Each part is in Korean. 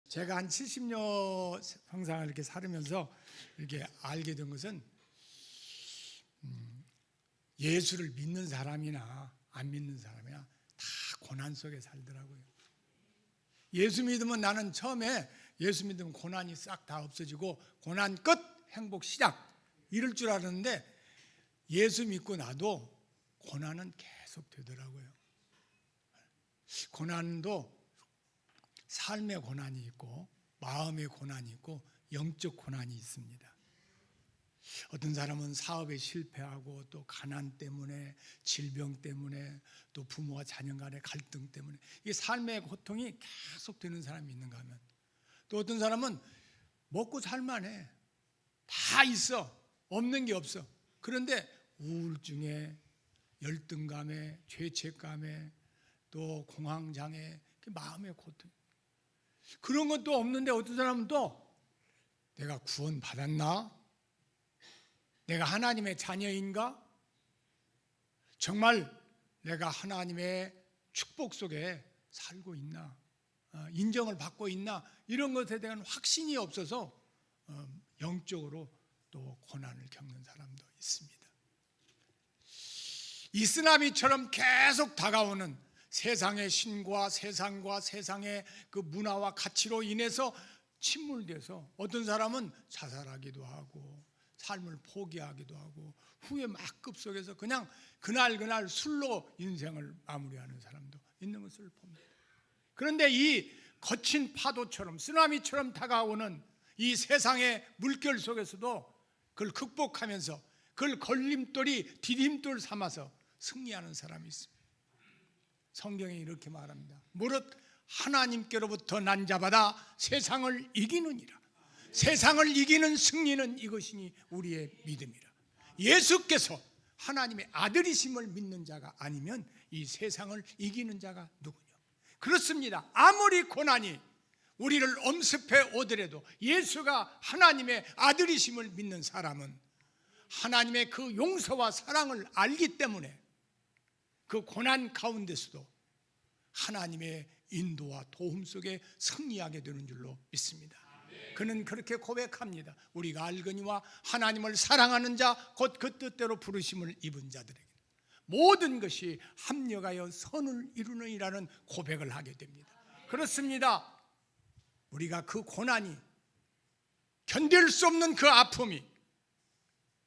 제가 한 70년 성상을 이렇게 살으면서 이렇게 알게 된 것은 예수를 믿는 사람이나 안 믿는 사람이나 다 고난 속에 살더라고요. 예수 믿으면 나는 처음에 예수 믿으면 고난이 싹 다 없어지고 고난 끝, 행복 시작 이럴 줄 알았는데 예수 믿고 나도 고난은 계속 되더라고요. 고난도 삶의 고난이 있고 마음의 고난이 있고 영적 고난이 있습니다. 어떤 사람은 사업에 실패하고 또 가난 때문에 질병 때문에 또 부모와 자녀 간의 갈등 때문에 이게 삶의 고통이 계속 되는 사람이 있는가 하면 또 어떤 사람은 먹고 살만해 다 있어 없는 게 없어 그런데 우울증에 열등감에 죄책감에 또 공황장애 마음의 고통 그런 것도 없는데 어떤 사람은 또 내가 구원 받았나? 내가 하나님의 자녀인가? 정말 내가 하나님의 축복 속에 살고 있나? 인정을 받고 있나? 이런 것에 대한 확신이 없어서 영적으로 또 고난을 겪는 사람도 있습니다. 이 쓰나미처럼 계속 다가오는 세상의 신과 세상과 세상의 그 문화와 가치로 인해서 침몰돼서 어떤 사람은 자살하기도 하고 삶을 포기하기도 하고 후에 막 급속해서 그냥 그날 술로 인생을 마무리하는 사람도 있는 것을 봅니다. 그런데 이 거친 파도처럼 쓰나미처럼 다가오는 이 세상의 물결 속에서도 그걸 극복하면서 그걸 걸림돌이 디딤돌 삼아서 승리하는 사람이 있습니다. 성경에 이렇게 말합니다. 무릇 하나님께로부터 난 자마다 세상을 이기느니라. 세상을 이기는 승리는 이것이니 우리의 믿음이라. 예수께서 하나님의 아들이심을 믿는 자가 아니면 이 세상을 이기는 자가 누구냐? 그렇습니다. 아무리 고난이 우리를 엄습해 오더라도 예수가 하나님의 아들이심을 믿는 사람은 하나님의 그 용서와 사랑을 알기 때문에 그 고난 가운데서도 하나님의 인도와 도움 속에 승리하게 되는 줄로 믿습니다. 그는 그렇게 고백합니다. 우리가 알거니와 하나님을 사랑하는 자 곧 그 뜻대로 부르심을 입은 자들에게 모든 것이 합력하여 선을 이루느니라는 고백을 하게 됩니다. 그렇습니다. 우리가 그 고난이 견딜 수 없는 그 아픔이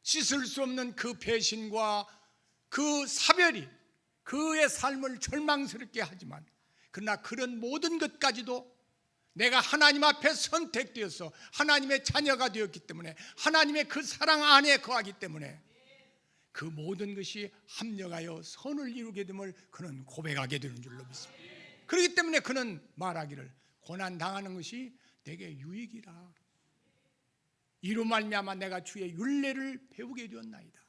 씻을 수 없는 그 배신과 그 사별이 그의 삶을 절망스럽게 하지만 그러나 그런 모든 것까지도 내가 하나님 앞에 선택되어서 하나님의 자녀가 되었기 때문에 하나님의 그 사랑 안에 거하기 때문에 그 모든 것이 합력하여 선을 이루게 됨을 그는 고백하게 되는 줄로 믿습니다. 그렇기 때문에 그는 말하기를 고난당하는 것이 내게 유익이라. 이로 말미암아 내가 주의 율례를 배우게 되었나이다.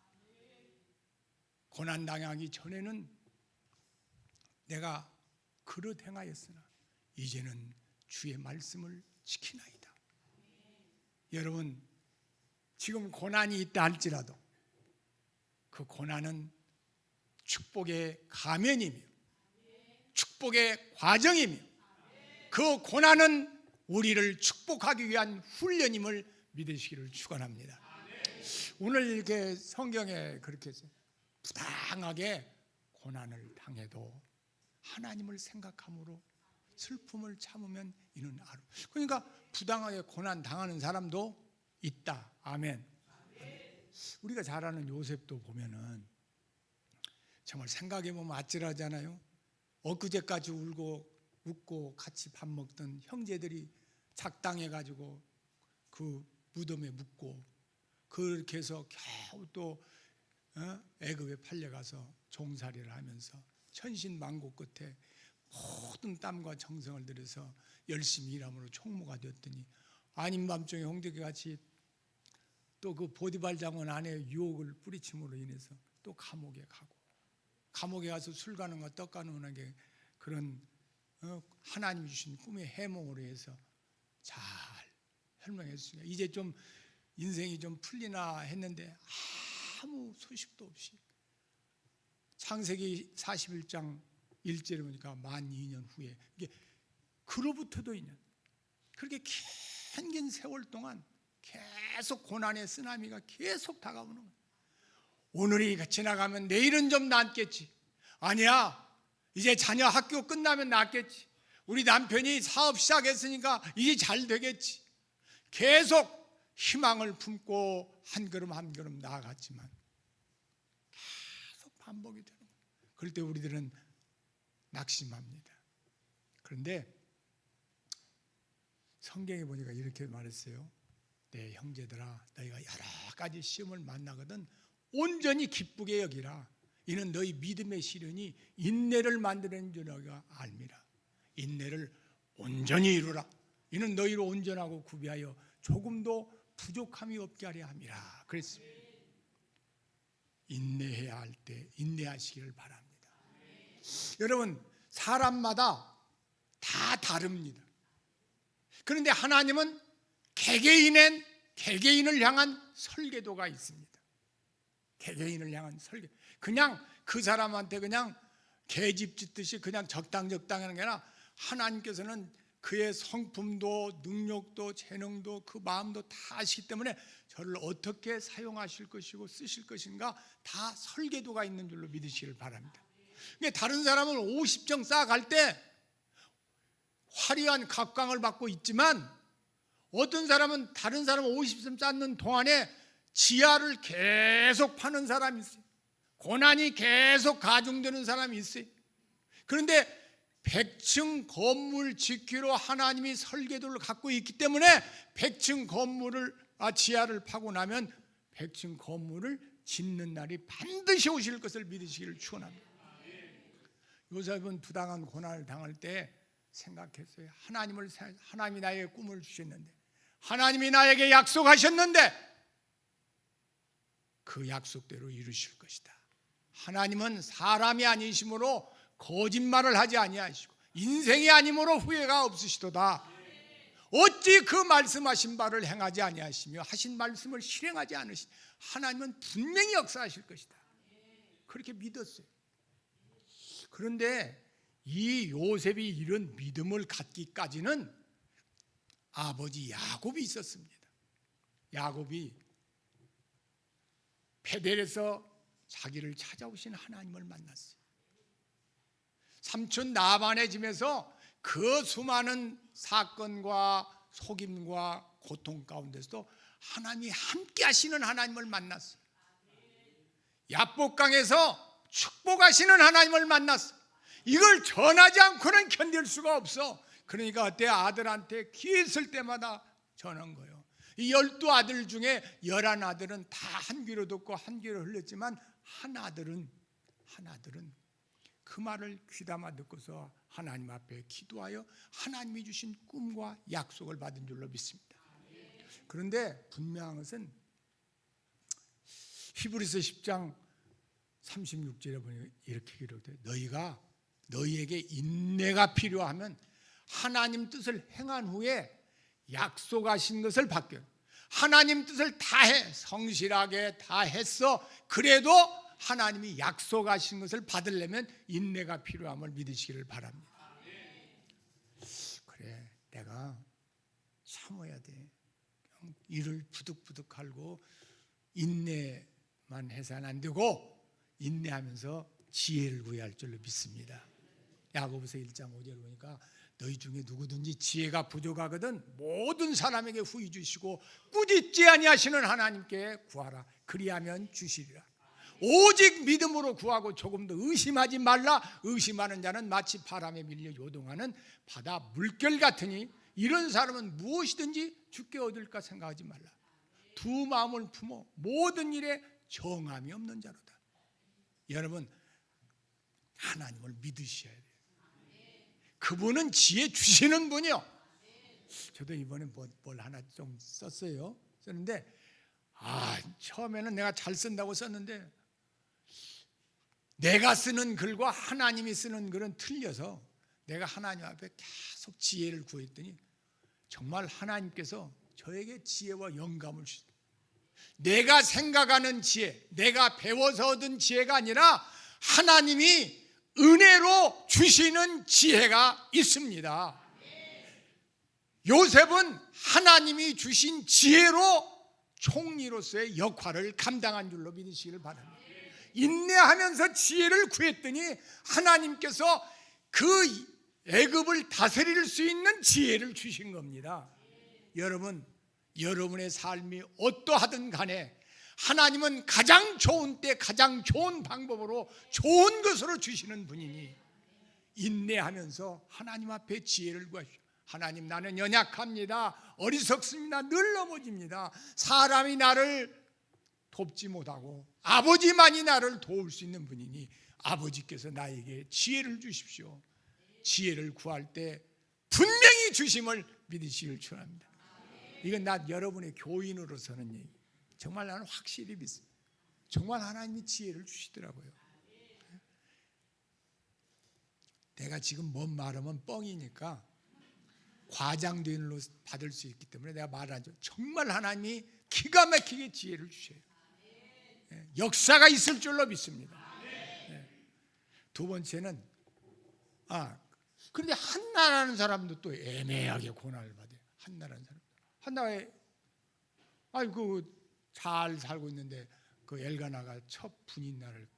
고난당하기 전에는 내가 그릇 행하였으나 이제는 주의 말씀을 지키나이다. 여러분 지금 고난이 있다 할지라도 그 고난은 축복의 가면이며 축복의 과정이며 그 고난은 우리를 축복하기 위한 훈련임을 믿으시기를 축원합니다. 오늘 이렇게 성경에 그렇게 부당하게 고난을 당해도 하나님을 생각함으로 슬픔을 참으면 이는 아루. 그러니까 부당하게 고난 당하는 사람도 있다. 아멘. 우리가 잘 아는 요셉도 보면은 정말 생각해 보면 아찔하잖아요. 엊그제까지 울고 웃고 같이 밥 먹던 형제들이 작당해 가지고 그 무덤에 묻고 그렇게 해서 겨우 또 애굽에 팔려가서 종살이를 하면서 천신만고 끝에 모든 땀과 정성을 들여서 열심히 일함으로 총무가 되었더니 아닌 밤중에 홍대기같이 또 그 보디발 장원 아내의 유혹을 뿌리침으로 인해서 또 감옥에 가고 감옥에 가서 술 가는 거 떡 가는 거나 그런 하나님 주신 꿈의 해몽으로 해서 잘 설명했습니다. 이제 좀 인생이 좀 풀리나 했는데 아무 소식도 없이 창세기 41장 1절에 보니까 만 2년 후에 이게 그로부터도 2년 그렇게 긴 세월 동안 계속 고난의 쓰나미가 계속 다가오는 거예요. 오늘이 지나가면 내일은 좀 낫겠지. 아니야, 이제 자녀 학교 끝나면 낫겠지. 우리 남편이 사업 시작했으니까 이제 잘 되겠지. 계속 희망을 품고 한 걸음 한 걸음 나아갔지만 계속 반복이 되는 거예요. 그럴 때 우리들은 낙심합니다. 그런데 성경에 보니까 이렇게 말했어요. 내 형제들아, 너희가 여러 가지 시험을 만나거든 온전히 기쁘게 여기라. 이는 너희 믿음의 시련이 인내를 만드는 줄 너희가 알미라. 인내를 온전히 이루라. 이는 너희를 온전하고 구비하여 조금도 부족함이 없게 하려 함이라. 그랬습니다. 인내해야 할 때 인내하시기를 바랍니다. 여러분, 사람마다 다 다릅니다. 그런데 하나님은 개개인을 향한 설계도가 있습니다. 개개인을 향한 설계. 그냥 그 사람한테 그냥 계집 짓듯이 그냥 적당히 하는 게 아니라 하나님께서는 그의 성품도 능력도 재능도 그 마음도 다 아시기 때문에 저를 어떻게 사용하실 것이고 쓰실 것인가 다 설계도가 있는 줄로 믿으시기를 바랍니다. 다른 사람은 50정 쌓아갈 때 화려한 각광을 받고 있지만 어떤 사람은 다른 사람 50점 쌓는 동안에 지하를 계속 파는 사람이 있어요. 고난이 계속 가중되는 사람이 있어요. 그런데 100층 건물 짓기로 하나님이 설계도를 갖고 있기 때문에 100층 지하를 파고 나면 100층 건물을 짓는 날이 반드시 오실 것을 믿으시기를 축원합니다. 요셉은 부당한 고난을 당할 때 생각했어요. 하나님이 나에게 꿈을 주셨는데, 하나님이 나에게 약속하셨는데 그 약속대로 이루실 것이다. 하나님은 사람이 아니시므로 거짓말을 하지 아니하시고 인생이 아니므로 후회가 없으시도다. 어찌 그 말씀하신 바를 행하지 아니하시며 하신 말씀을 실행하지 않으시. 하나님은 분명히 역사하실 것이다. 그렇게 믿었어요. 그런데 이 요셉이 이런 믿음을 갖기까지는 아버지 야곱이 있었습니다. 야곱이 베델에서 자기를 찾아오신 하나님을 만났어요. 삼촌 라반의 집에서 그 수많은 사건과 속임과 고통 가운데서도 하나님이 함께 하시는 하나님을 만났어요. 야복강에서 축복하시는 하나님을 만났어요. 이걸 전하지 않고는 견딜 수가 없어. 그러니까 그때 아들한테 기회 있을 때마다 전한 거예요. 이 12아들 중에 11아들은 다 한 귀로 듣고 한 귀로 흘렸지만 한 아들은 그 말을 귀담아 듣고서 하나님 앞에 기도하여 하나님이 주신 꿈과 약속을 받은 줄로 믿습니다. 그런데 분명한 것은 히브리서 10장 36절에 보니 이렇게 기록돼요. 너희에게 인내가 필요하면 하나님 뜻을 행한 후에 약속하신 것을 받게. 하나님 뜻을 다해 성실하게 다 했어. 그래도 하나님이 약속하신 것을 받으려면 인내가 필요함을 믿으시기를 바랍니다. 그래, 내가 참아야 돼. 이를 부득부득 갈고 인내만 해서는 안 되고 인내하면서 지혜를 구해야 할 줄로 믿습니다. 야고보서 1장 5절 보니까 너희 중에 누구든지 지혜가 부족하거든 모든 사람에게 후히 주시고 꾸짖지 아니하시는 하나님께 구하라. 그리하면 주시리라. 오직 믿음으로 구하고 조금도 의심하지 말라. 의심하는 자는 마치 바람에 밀려 요동하는 바다 물결 같으니 이런 사람은 무엇이든지 주께 얻을까 생각하지 말라. 두 마음을 품어 모든 일에 정함이 없는 자로다. 여러분, 하나님을 믿으셔야 돼요. 그분은 지혜 주시는 분이요. 저도 이번에 뭘 하나 좀 썼어요. 썼는데 처음에는 내가 잘 쓴다고 썼는데 내가 쓰는 글과 하나님이 쓰는 글은 틀려서 내가 하나님 앞에 계속 지혜를 구했더니 정말 하나님께서 저에게 지혜와 영감을 주셨어요. 내가 생각하는 지혜, 내가 배워서 얻은 지혜가 아니라 하나님이 은혜로 주시는 지혜가 있습니다. 요셉은 하나님이 주신 지혜로 총리로서의 역할을 감당한 줄로 믿으시기를 바랍니다. 인내하면서 지혜를 구했더니 하나님께서 그 애굽을 다스릴 수 있는 지혜를 주신 겁니다. 여러분, 여러분의 삶이 어떠하든 간에 하나님은 가장 좋은 때 가장 좋은 방법으로 좋은 것으로 주시는 분이니 인내하면서 하나님 앞에 지혜를 구하십시오. 하나님, 나는 연약합니다. 어리석습니다. 늘 넘어집니다. 사람이 나를 돕지 못하고 아버지만이 나를 도울 수 있는 분이니 아버지께서 나에게 지혜를 주십시오. 지혜를 구할 때 분명히 주심을 믿으시길 축원합니다. 이건 나 여러분의 교인으로서는 얘기. 정말 나는 확실히 믿습니다. 정말 하나님이 지혜를 주시더라고요. 내가 지금 뭔 말하면 뻥이니까 과장된 일로 받을 수 있기 때문에 내가 말하죠. 정말 하나님이 기가 막히게 지혜를 주셔요. 역사가 있을 줄로 믿습니다. 두 번째는 그런데 한나라는 사람도 또 애매하게 고난을 받아요. 한나라는 사람. 한나에 잘 살고 있는데 그 엘가나가 첫 분인날을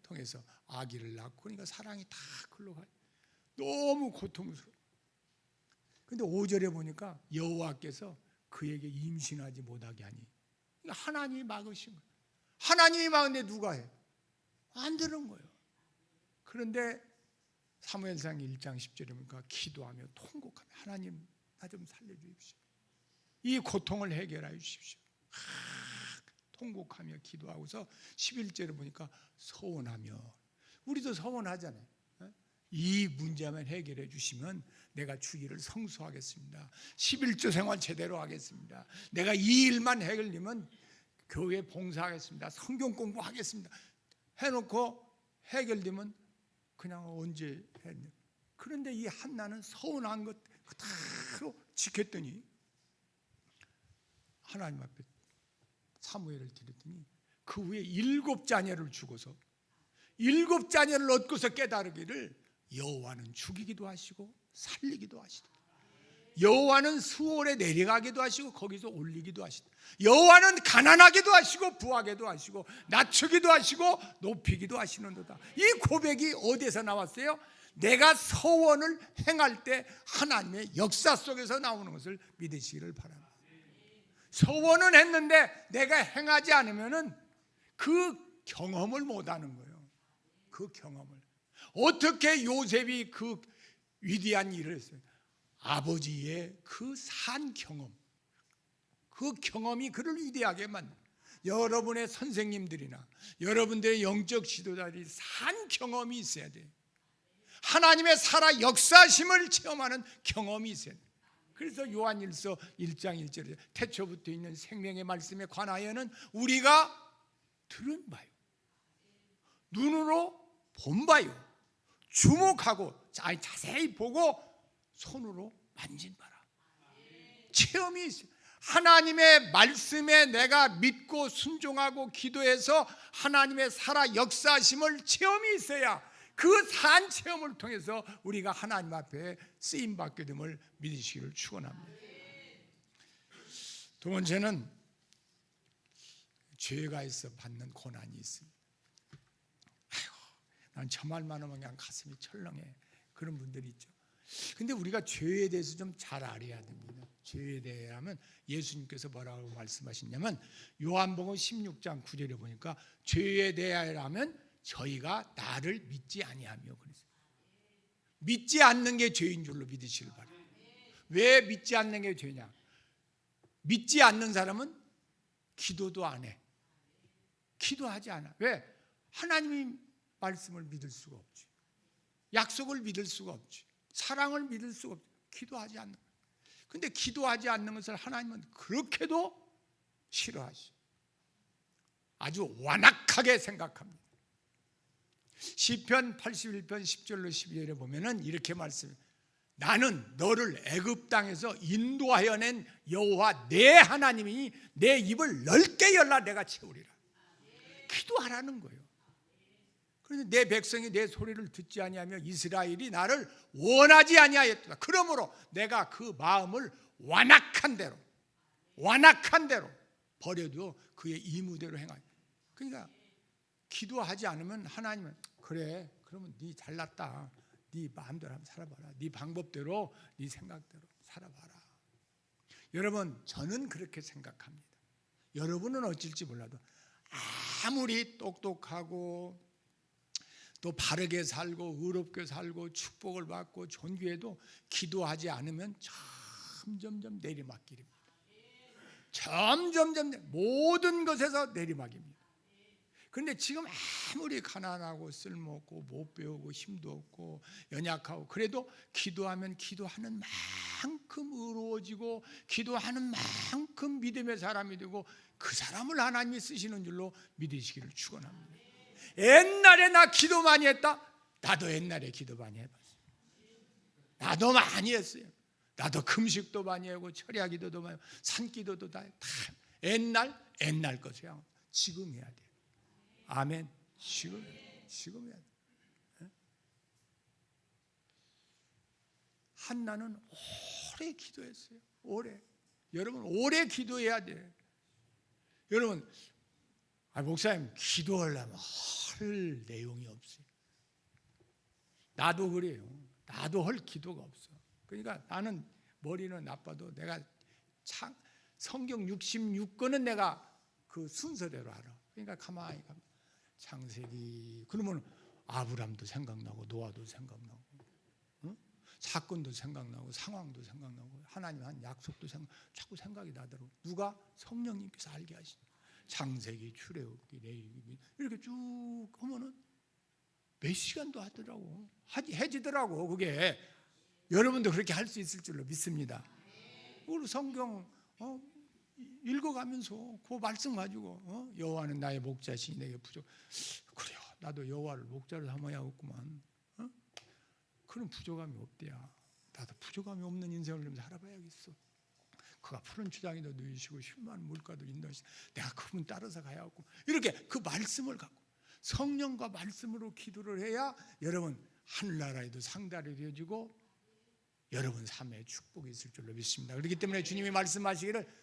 통해서 아기를 낳고 그러니까 사랑이 다 흘러가요. 너무 고통스러워. 근데 5절에 보니까 여호와께서 그에게 임신하지 못하게 하니 하나님이 막으신 거예요. 하나님이 막은데 누가 해? 안 되는 거예요. 그런데 사무엘상 1장 10절에 보니까 기도하며 통곡하며 하나님 나 좀 살려주십시오. 이 고통을 해결하여 주십시오. 통곡하며 기도하고서 11절에 보니까 서원하며, 우리도 서원하잖아요. 이 문제만 해결해 주시면 내가 주기를 성수하겠습니다. 11조 생활 제대로 하겠습니다. 내가 이 일만 해결되면 교회 봉사하겠습니다. 성경 공부하겠습니다. 해놓고 해결되면 그냥 언제 했냐. 그런데 이 한나는 서운한 것 그대로 지켰더니 하나님 앞에 사무엘을 드렸더니 그 후에 7 자녀를 주고서 7 자녀를 얻고서 깨달으기를 여호와는 죽이기도 하시고 살리기도 하시다. 여호와는 수월에 내려가기도 하시고 거기서 올리기도 하시다. 여호와는 가난하기도 하시고 부하게도 하시고 낮추기도 하시고 높이기도 하시는도다. 이 고백이 어디에서 나왔어요? 내가 서원을 행할 때 하나님의 역사 속에서 나오는 것을 믿으시기를 바랍니다. 서원은 했는데 내가 행하지 않으면은 그 경험을 못하는 거예요. 그 경험을. 어떻게 요셉이 그 위대한 일을 했어요? 아버지의 그 산 경험, 그 경험이 그를 위대하게 만든. 여러분의 선생님들이나 여러분들의 영적 지도자들이 산 경험이 있어야 돼요. 하나님의 살아 역사심을 체험하는 경험이 있어야 돼요. 그래서 요한일서 1장 1절에 태초부터 있는 생명의 말씀에 관하여는 우리가 들은 바요, 눈으로 본 바요, 주목하고 자세히 보고 손으로 만진 바라. 체험이 있어요. 하나님의 말씀에 내가 믿고 순종하고 기도해서 하나님의 살아 역사심을 체험이 있어야 그 산 체험을 통해서 우리가 하나님 앞에 쓰임받게 됨을 믿으시기를 축원합니다. 두 번째는 죄가 있어 받는 고난이 있습니다. 아이고, 난 저 말만 하면 그냥 가슴이 철렁해. 그런 분들이 있죠. 근데 우리가 죄에 대해서 좀 잘 알아야 됩니다. 죄에 대하면 예수님께서 뭐라고 말씀하셨냐면 요한복음 16장 9절에 보니까 죄에 대하여라면 저희가 나를 믿지 아니하며 그랬어요. 믿지 않는 게 죄인 줄로 믿으시길 바랍니다. 왜 믿지 않는 게 죄냐? 믿지 않는 사람은 기도도 안 해. 기도하지 않아. 왜? 하나님의 말씀을 믿을 수가 없지. 약속을 믿을 수가 없지. 사랑을 믿을 수가 없지. 기도하지 않는 거예요. 근데 기도하지 않는 것을 하나님은 그렇게도 싫어하시. 아주 완악하게 생각합니다. 시편 81편 10절로 12절에 보면은 이렇게 말씀해요. 나는 너를 애굽 땅에서 인도하여 낸 여호와 내 하나님이니 내 입을 넓게 열라 내가 채우리라. 기도하라는 거예요. 그런데 내 백성이 내 소리를 듣지 아니하며 이스라엘이 나를 원하지 아니하였다. 그러므로 내가 그 마음을 완악한 대로 버려도 그의 이무대로 행하리. 그러니까 기도하지 않으면 하나님은 그래, 그러면 네 잘났다, 네 마음대로 한번 살아봐라, 네 방법대로, 네 생각대로 살아봐라. 여러분, 저는 그렇게 생각합니다. 여러분은 어쩔지 몰라도 아무리 똑똑하고 또 바르게 살고 의롭게 살고 축복을 받고 존귀해도 기도하지 않으면 점점점 내리막길입니다. 점점점 모든 것에서 내리막입니다. 그런데 지금 아무리 가난하고 쓸모없고 못 배우고 힘도 없고 연약하고 그래도 기도하면 기도하는 만큼 의로워지고 기도하는 만큼 믿음의 사람이 되고 그 사람을 하나님이 쓰시는 줄로 믿으시기를 축원합니다. 옛날에 나 기도 많이 했다. 나도 옛날에 기도 많이 해봤어요. 나도 많이 했어요. 나도 금식도 많이 하고 철야 기도도 많이 하고 산기도도 다 옛날 것이야. 지금 해야 돼. 아멘. 지금 해야 돼. 한나는 오래 기도했어요. 오래. 여러분 오래 기도해야 돼. 여러분, 목사님 기도하려면 할 내용이 없어요. 나도 그래요. 나도 할 기도가 없어. 그러니까 나는 머리는 나빠도 내가 성경 66권은 내가 그 순서대로 알아. 그러니까 가만히 가면 창세기 그러면 아브람도 생각나고 노아도 생각나고 사건도 생각나고 상황도 생각나고 하나님 한 약속도 자꾸 생각이 나더라고. 누가? 성령님께서 알게 하시죠. 창세기, 출애굽기, 레위기 이렇게 쭉 하면은 몇 시간도 하더라고. 해지더라고. 그게 여러분도 그렇게 할 수 있을 줄로 믿습니다. 우리 성경 읽어가면서 그 말씀 가지고 여호와는 나의 목자시니 내게 부족. 그래요. 나도 여호와를 목자로 삼아야겠구만. 그런 부족함이 없대야. 나도 부족함이 없는 인생을 좀 살아봐야겠어. 그가 푸른 추장이도 누이시고 쉴만한 물가도 인도하시고 내가 그분 따라서 가야겠고 이렇게 그 말씀을 갖고 성령과 말씀으로 기도를 해야 여러분 하늘나라에도 상달이 되어지고 여러분 삶에 축복이 있을 줄로 믿습니다. 그렇기 때문에 주님이 말씀하시기를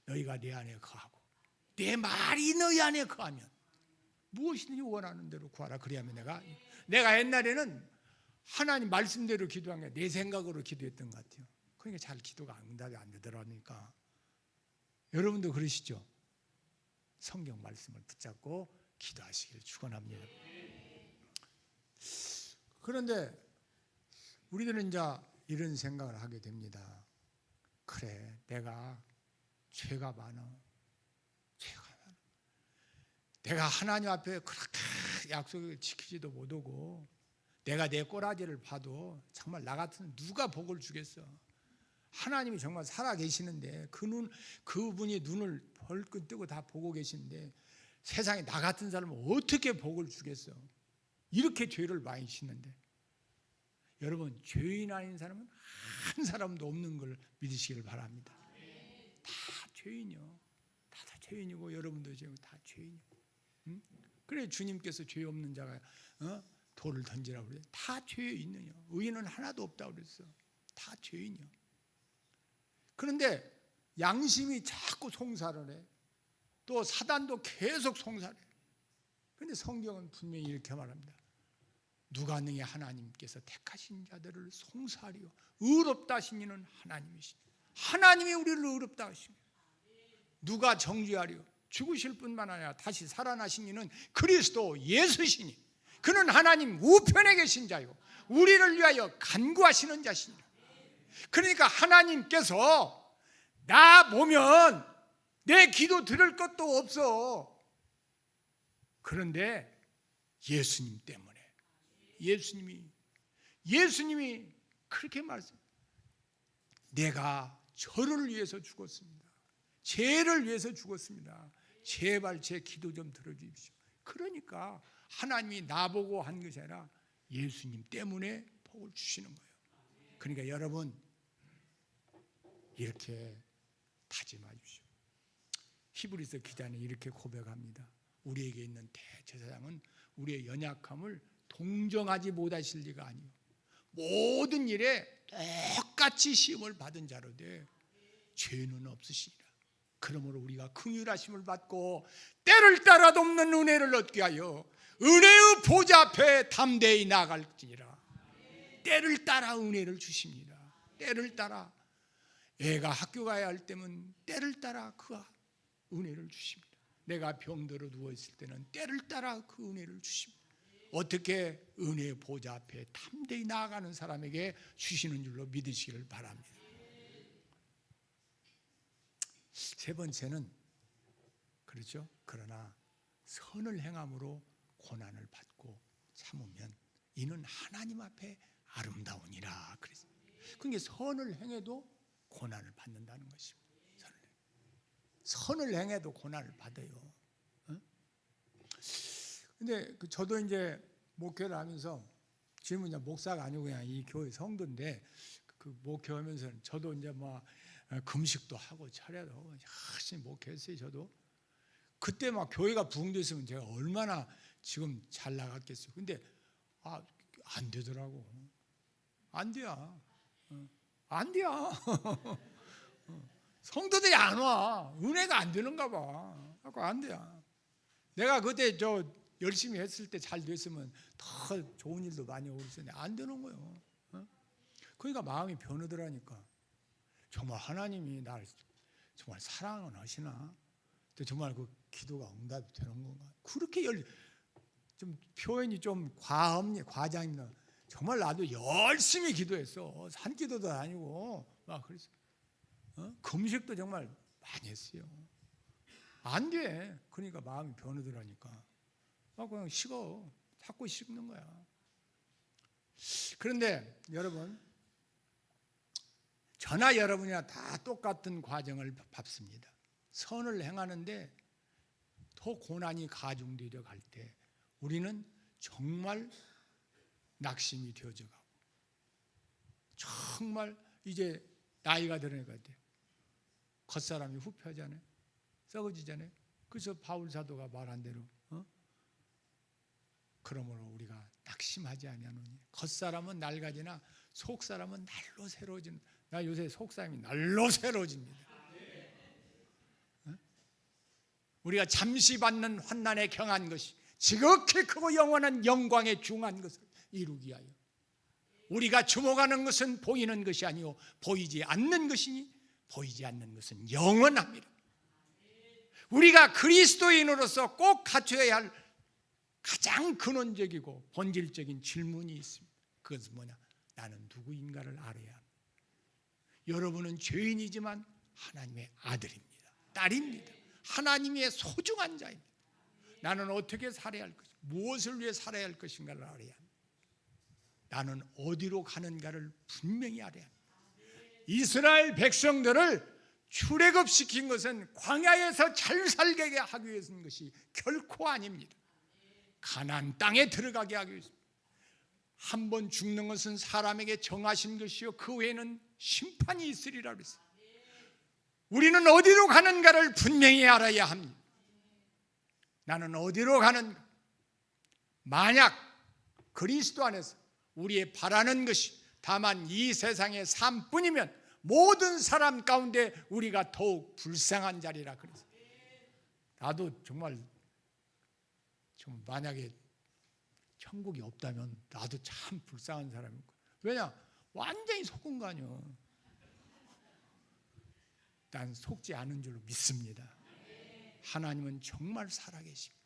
너희가 내 안에 거하고 내 말이 너희 안에 거하면 무엇이든지 원하는 대로 구하라. 그리하면 내가 옛날에는 하나님 말씀대로 기도한 게 내 생각으로 기도했던 것 같아요. 그러니까 잘 기도가 응답이 안 되더라니까. 여러분도 그러시죠? 성경 말씀을 붙잡고 기도하시기를 축원합니다. 그런데 우리들은 이제 이런 생각을 하게 됩니다. 그래, 내가 죄가 많아. 내가 하나님 앞에 그렇게 약속을 지키지도 못하고 내가 내 꼬라지를 봐도 정말 나 같은 누가 복을 주겠어. 하나님이 정말 살아 계시는데 그분이 눈을 벌끈 뜨고 다 보고 계시는데 세상에 나 같은 사람은 어떻게 복을 주겠어. 이렇게 죄를 많이 짓는데 여러분 죄인 아닌 사람은 한 사람도 없는 걸 믿으시길 바랍니다. 다 죄인이요. 다 죄인이고 여러분도 다 죄인이고. 그래 주님께서 죄 없는 자가 돌을 던지라고 그래요. 다 죄에 있느냐. 의인은 하나도 없다고 그랬어. 다 죄인이요. 그런데 양심이 자꾸 송사를 해. 또 사단도 계속 송사를 해. 그런데 성경은 분명히 이렇게 말합니다. 누가 능히 하나님께서 택하신 자들을 송사하리요 의롭다 하신 이는 하나님이시니 하나님이 우리를 의롭다 하시니 누가 정죄하리요 죽으실 뿐만 아니라 다시 살아나신 이는 그리스도 예수시니 그는 하나님 우편에 계신 자요 우리를 위하여 간구하시는 자시니라. 그러니까 하나님께서 나 보면 내 기도 들을 것도 없어. 그런데 예수님 때문에 예수님이 그렇게 말씀. 내가 저를 위해서 죽었습니다. 죄를 위해서 죽었습니다. 제발 제 기도 좀 들어주십시오. 그러니까 하나님이 나보고 한 것이 아니라 예수님 때문에 복을 주시는 거예요. 그러니까 여러분 이렇게 다짐하십시오. 히브리서 기자는 이렇게 고백합니다. 우리에게 있는 대제사장은 우리의 연약함을 동정하지 못하실 리가 아니요 모든 일에 똑같이 시험을 받은 자로 돼 죄는 없으시니라. 그러므로 우리가 긍휼하심을 받고 때를 따라 돕는 은혜를 얻게 하여 은혜의 보좌 앞에 담대히 나아갈지니라. 때를 따라 은혜를 주십니다. 때를 따라 애가 학교 가야 할 때면 때를 따라 그 은혜를 주십니다. 내가 병들어 누워있을 때는 때를 따라 그 은혜를 주십니다. 어떻게 은혜의 보좌 앞에 담대히 나아가는 사람에게 주시는 줄로 믿으시기를 바랍니다. 세 번째는 그렇죠. 그러나 선을 행함으로 고난을 받고 참으면 이는 하나님 앞에 아름다우니라. 그래서 그러니까 선을 행해도 고난을 받는다는 것입니다. 선을 행해도 고난을 받아요. 근데 저도 이제 목회를 하면서 지금은 이제 목사가 아니고 그냥 이 교회 성도인데 그 목회하면서 저도 이제 뭐 금식도 하고 철야도 하고 열심히 목회했어요. 저도 그때 막 교회가 부흥됐으면 제가 얼마나 지금 잘 나갔겠어요. 근데 안 되더라고. 안 돼야. 안 돼야. 성도들이 안 와. 은혜가 안 되는가 봐. 안 돼야. 내가 그때 저 열심히 했을 때 잘 됐으면 더 좋은 일도 많이 오고 있었는데 안 되는 거예요. 그러니까 마음이 변하더라니까. 정말 하나님이 나를 정말 사랑은 하시나? 또 정말 그 기도가 응답이 되는 건가? 그렇게 좀 표현이 좀 과장입니다. 정말 나도 열심히 기도했어. 산기도도 아니고 막 그래서 금식도 정말 많이 했어요. 안 돼. 그러니까 마음이 변하더라니까. 그냥 식어. 자꾸 식는 거야. 그런데 여러분, 저나 여러분이나 다 똑같은 과정을 밟습니다. 선을 행하는데 더 고난이 가중되려 갈 때 우리는 정말 낙심이 되어져 가고 정말 이제 나이가 들어갈 것 같아요. 겉사람이 후패하잖아요. 썩어지잖아요. 그래서 바울 사도가 말한 대로 그러므로 우리가 낙심하지 아니하노니 겉사람은 낡아지나 속사람은 날로 새로워지는. 나 요새 속사람이 날로 새로워집니다. 우리가 잠시 받는 환난에 경한 것이 지극히 크고 영원한 영광에 중한 것을 이루기 위하여 우리가 주목하는 것은 보이는 것이 아니요 보이지 않는 것이니 보이지 않는 것은 영원합니다. 우리가 그리스도인으로서 꼭 갖춰야 할 가장 근원적이고 본질적인 질문이 있습니다. 그것은 뭐냐? 나는 누구인가를 알아야 합니다. 여러분은 죄인이지만 하나님의 아들입니다. 딸입니다. 하나님의 소중한 자입니다. 나는 어떻게 살아야 할 것인가? 무엇을 위해 살아야 할 것인가를 알아야 합니다. 나는 어디로 가는가를 분명히 알아야 합니다. 이스라엘 백성들을 출애굽시킨 것은 광야에서 잘 살게 하기 위해서인 것이 결코 아닙니다. 가나안 땅에 들어가게 하기 위해서. 한 번 죽는 것은 사람에게 정하신 것이요 그 외에는 심판이 있으리라 그랬어요. 우리는 어디로 가는가를 분명히 알아야 합니다. 나는 어디로 가는가? 만약 그리스도 안에서 우리의 바라는 것이 다만 이 세상의 삶뿐이면 모든 사람 가운데 우리가 더욱 불쌍한 자리라 그랬어요. 나도 정말 만약에 천국이 없다면 나도 참 불쌍한 사람이고. 왜냐? 완전히 속은 거 아니야. 난 속지 않은 줄로 믿습니다. 하나님은 정말 살아계십니다.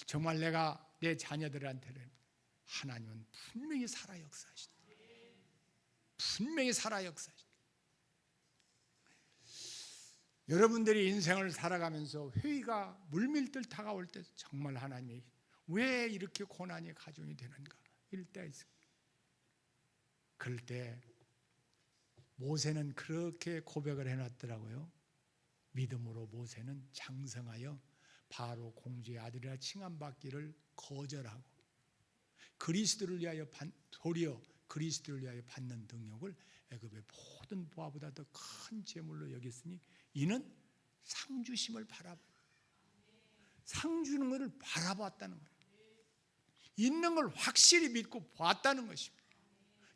정말 내가 내 자녀들한테는 하나님은 분명히 살아 역사하신다. 분명히 살아 역사하신다. 여러분들이 인생을 살아가면서 회의가 물밀듯 다가올 때 정말 하나님이 왜 이렇게 고난이 가중이 되는가 이럴 때가 있습니다. 그럴 때 모세는 그렇게 고백을 해놨더라고요. 믿음으로 모세는 장성하여 바로 공주의 아들이라 칭함받기를 거절하고 그리스도를 위하여 도리어 그리스도를 위하여 받는 능력을 애굽의 모든 보화보다 더 큰 재물로 여겼으니 이는 상주심을 바라보고 상 주는 것을 바라봤다는 거예요. 있는 걸 확실히 믿고 봤다는 것입니다.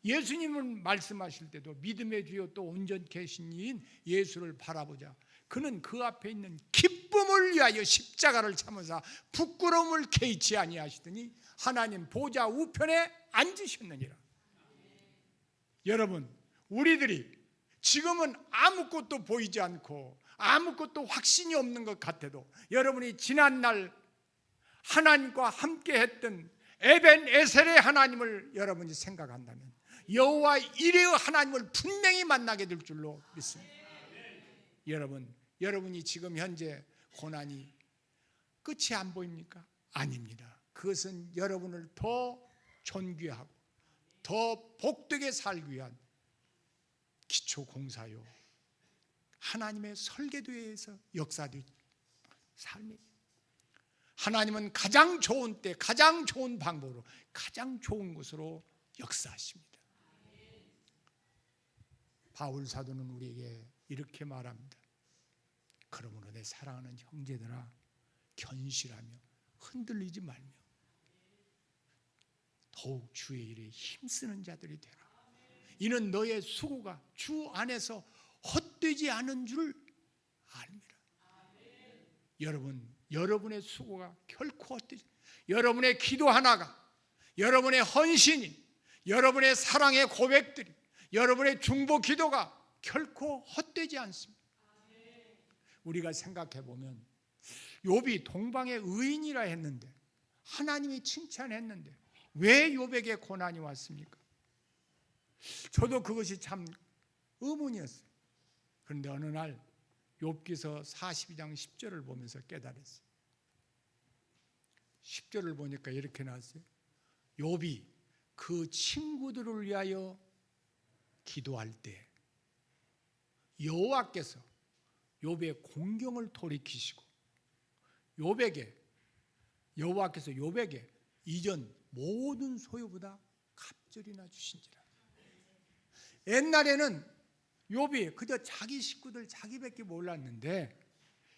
예수님은 말씀하실 때도 믿음의 주요 또 온전케 하신 이인 예수를 바라보자. 그는 그 앞에 있는 기쁨을 위하여 십자가를 참으사 부끄러움을 개의치 아니하시더니 하나님 보좌 우편에 앉으셨느니라. 여러분, 우리들이 지금은 아무것도 보이지 않고 아무것도 확신이 없는 것 같아도 여러분이 지난날 하나님과 함께 했던 에벤에셀의 하나님을 여러분이 생각한다면 여호와 이레의 하나님을 분명히 만나게 될 줄로 믿습니다. 여러분이 지금 현재 고난이 끝이 안 보입니까? 아닙니다. 그것은 여러분을 더 존귀하고 더 복되게 살기 위한 기초 공사요, 하나님의 설계도에서 역사된 삶이에요. 하나님은 가장 좋은 때, 가장 좋은 방법으로, 가장 좋은 것으로 역사하십니다. 바울 사도는 우리에게 이렇게 말합니다. 그러므로 내 사랑하는 형제들아, 견실하며 흔들리지 말며 더욱 주의 일에 힘쓰는 자들이 되라. 이는 너의 수고가 주 안에서 헛되지 않은 줄 압니다. 여러분의 수고가 결코 헛되지, 여러분의 기도 하나가, 여러분의 헌신이, 여러분의 사랑의 고백들이, 여러분의 중보 기도가 결코 헛되지 않습니다. 우리가 생각해 보면 욥이 동방의 의인이라 했는데, 하나님이 칭찬했는데 왜 욥에게 고난이 왔습니까? 저도 그것이 참 의문이었어요. 그런데 어느 날 욥기서 42장 10절을 보면서 깨달았어요. 10절을 보니까 이렇게 나왔어요. 욥이 그 친구들을 위하여 기도할 때 여호와께서 욥의 공경을 돌이키시고 여호와께서 욥에게 이전 모든 소유보다 갑절이나 주신지라. 옛날에는 욥이 그저 자기 식구들 자기밖에 몰랐는데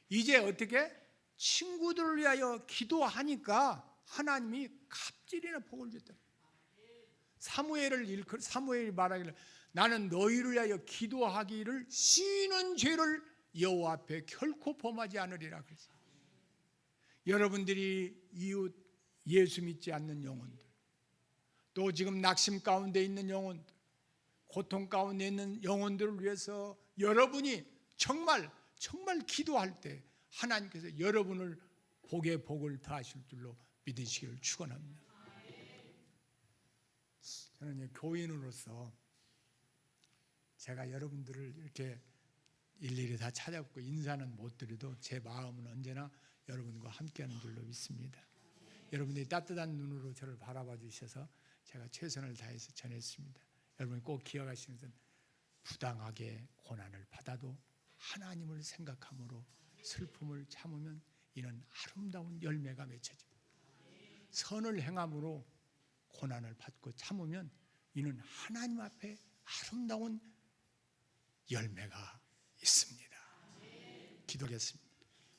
이제 어떻게 친구들을 위하여 기도하니까 하나님이 갑절이나 복을 줬다. 사무엘이 말하기를 나는 너희를 위하여 기도하기를 쉬는 죄를 여호와 앞에 결코 범하지 않으리라 그랬어요. 여러분들이 이웃 예수 믿지 않는 영혼들, 또 지금 낙심 가운데 있는 영혼들, 고통 가운데 있는 영혼들을 위해서 여러분이 정말 기도할 때 하나님께서 여러분을 복의 복을 더하실 줄로 믿으시기를 축원합니다. 저는 교인으로서 제가 여러분들을 이렇게 일일이 다 찾아뵙고 인사는 못 드려도 제 마음은 언제나 여러분과 함께하는 줄로 믿습니다. 여러분들이 따뜻한 눈으로 저를 바라봐 주셔서 제가 최선을 다해서 전했습니다. 여러분이 꼭 기억하시는 것은 부당하게 고난을 받아도 하나님을 생각함으로 슬픔을 참으면 이는 아름다운 열매가 맺혀집니다. 선을 행함으로 고난을 받고 참으면 이는 하나님 앞에 아름다운 열매가 있습니다. 기도하겠습니다.